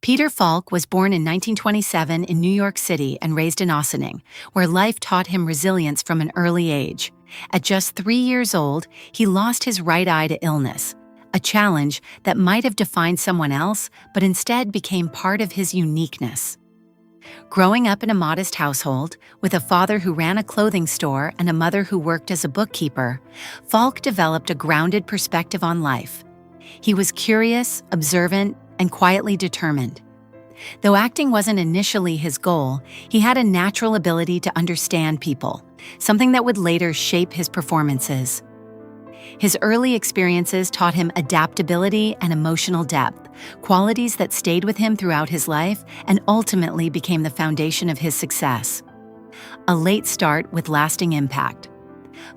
Peter Falk was born in 1927 in New York City and raised in Ossining, where life taught him resilience from an early age. At just 3 years old, he lost his right eye to illness, a challenge that might have defined someone else, but instead became part of his uniqueness. Growing up in a modest household, with a father who ran a clothing store and a mother who worked as a bookkeeper, Falk developed a grounded perspective on life. He was curious, observant, and quietly determined. Though acting wasn't initially his goal, he had a natural ability to understand people, something that would later shape his performances. His early experiences taught him adaptability and emotional depth, qualities that stayed with him throughout his life and ultimately became the foundation of his success. A late start with lasting impact.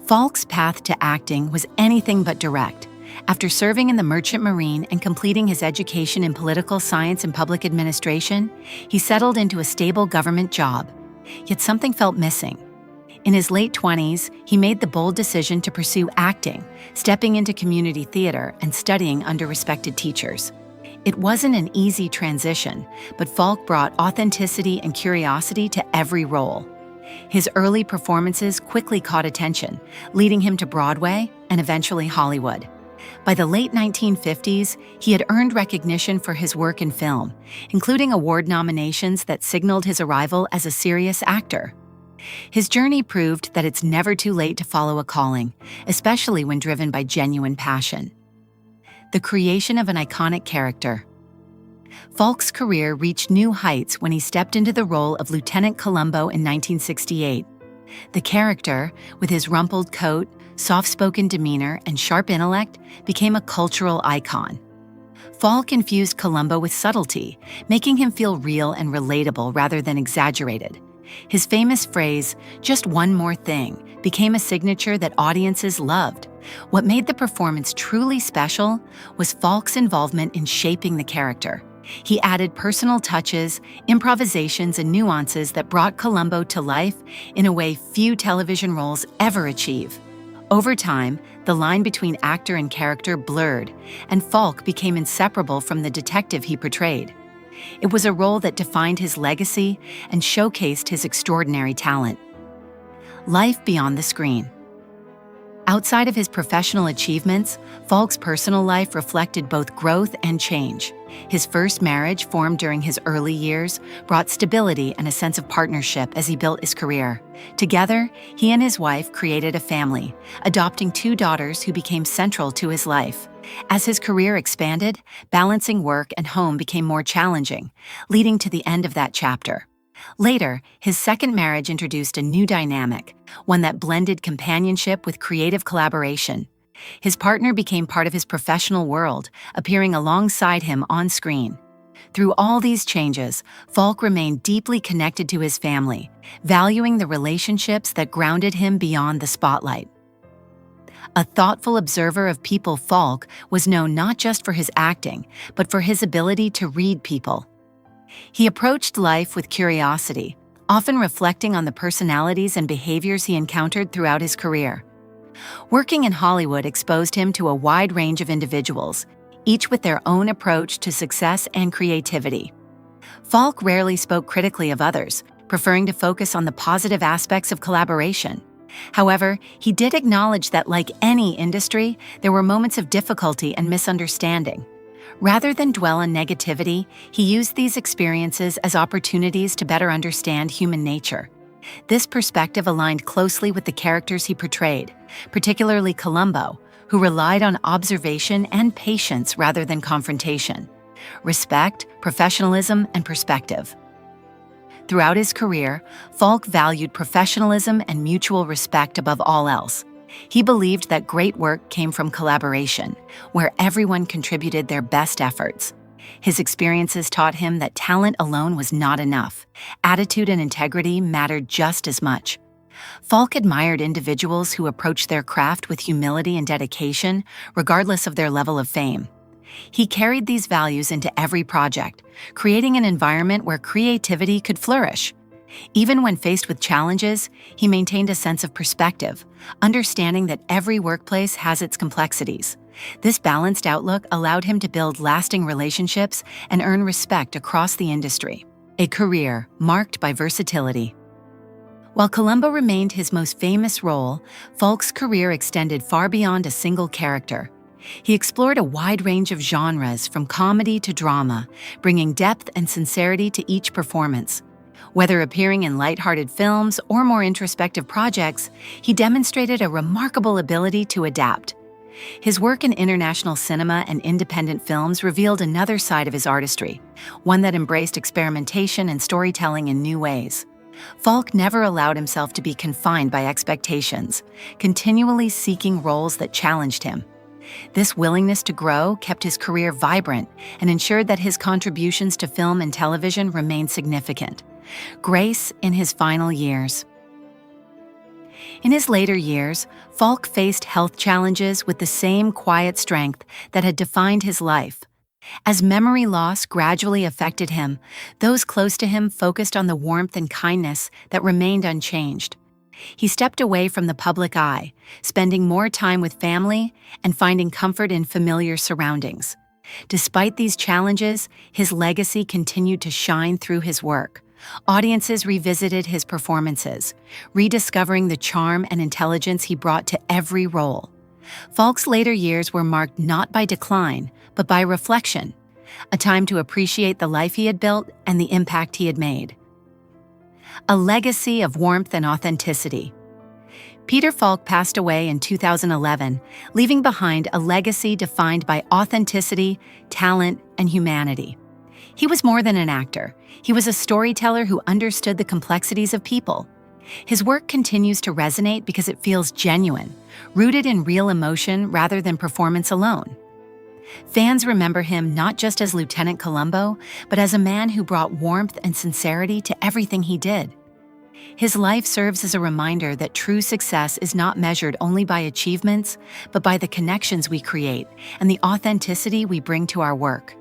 Falk's path to acting was anything but direct. After serving in the Merchant Marine and completing his education in political science and public administration, he settled into a stable government job. Yet something felt missing. In his late 20s, he made the bold decision to pursue acting, stepping into community theater and studying under respected teachers. It wasn't an easy transition, but Falk brought authenticity and curiosity to every role. His early performances quickly caught attention, leading him to Broadway and eventually Hollywood. By the late 1950s, he had earned recognition for his work in film, including award nominations that signaled his arrival as a serious actor. His journey proved that it's never too late to follow a calling, especially when driven by genuine passion. The creation of an iconic character. Falk's career reached new heights when he stepped into the role of Lieutenant Columbo in 1968. The character, with his rumpled coat, soft-spoken demeanor, and sharp intellect, became a cultural icon. Falk infused Columbo with subtlety, making him feel real and relatable rather than exaggerated. His famous phrase, "just one more thing," became a signature that audiences loved. What made the performance truly special was Falk's involvement in shaping the character. He added personal touches, improvisations, and nuances that brought Columbo to life in a way few television roles ever achieve. Over time, the line between actor and character blurred, and Falk became inseparable from the detective he portrayed. It was a role that defined his legacy and showcased his extraordinary talent. Life beyond the screen. Outside of his professional achievements, Falk's personal life reflected both growth and change. His first marriage, formed during his early years, brought stability and a sense of partnership as he built his career. Together, he and his wife created a family, adopting 2 daughters who became central to his life. As his career expanded, balancing work and home became more challenging, leading to the end of that chapter. Later, his second marriage introduced a new dynamic, one that blended companionship with creative collaboration. His partner became part of his professional world, appearing alongside him on screen. Through all these changes, Falk remained deeply connected to his family, valuing the relationships that grounded him beyond the spotlight. A thoughtful observer of people, Falk was known not just for his acting, but for his ability to read people. He approached life with curiosity, often reflecting on the personalities and behaviors he encountered throughout his career. Working in Hollywood exposed him to a wide range of individuals, each with their own approach to success and creativity. Falk rarely spoke critically of others, preferring to focus on the positive aspects of collaboration. However, he did acknowledge that, like any industry, there were moments of difficulty and misunderstanding. Rather than dwell on negativity, he used these experiences as opportunities to better understand human nature. This perspective aligned closely with the characters he portrayed, particularly Columbo, who relied on observation and patience rather than confrontation. Respect, professionalism, and perspective. Throughout his career, Falk valued professionalism and mutual respect above all else. He believed that great work came from collaboration, where everyone contributed their best efforts. His experiences taught him that talent alone was not enough. Attitude and integrity mattered just as much. Falk admired individuals who approached their craft with humility and dedication, regardless of their level of fame. He carried these values into every project, creating an environment where creativity could flourish. Even when faced with challenges, he maintained a sense of perspective, understanding that every workplace has its complexities. This balanced outlook allowed him to build lasting relationships and earn respect across the industry. A career marked by versatility. While Columbo remained his most famous role, Falk's career extended far beyond a single character. He explored a wide range of genres, from comedy to drama, bringing depth and sincerity to each performance. Whether appearing in lighthearted films or more introspective projects, he demonstrated a remarkable ability to adapt. His work in international cinema and independent films revealed another side of his artistry, one that embraced experimentation and storytelling in new ways. Falk never allowed himself to be confined by expectations, continually seeking roles that challenged him. This willingness to grow kept his career vibrant and ensured that his contributions to film and television remained significant. Grace in his final years. In his later years, Falk faced health challenges with the same quiet strength that had defined his life. As memory loss gradually affected him, those close to him focused on the warmth and kindness that remained unchanged. He stepped away from the public eye, spending more time with family and finding comfort in familiar surroundings. Despite these challenges, his legacy continued to shine through his work. Audiences revisited his performances, rediscovering the charm and intelligence he brought to every role. Falk's later years were marked not by decline, but by reflection, a time to appreciate the life he had built and the impact he had made. A legacy of warmth and authenticity. Peter Falk passed away in 2011, leaving behind a legacy defined by authenticity, talent, and humanity. He was more than an actor. He was a storyteller who understood the complexities of people. His work continues to resonate because it feels genuine, rooted in real emotion rather than performance alone. Fans remember him not just as Lieutenant Columbo, but as a man who brought warmth and sincerity to everything he did. His life serves as a reminder that true success is not measured only by achievements, but by the connections we create and the authenticity we bring to our work.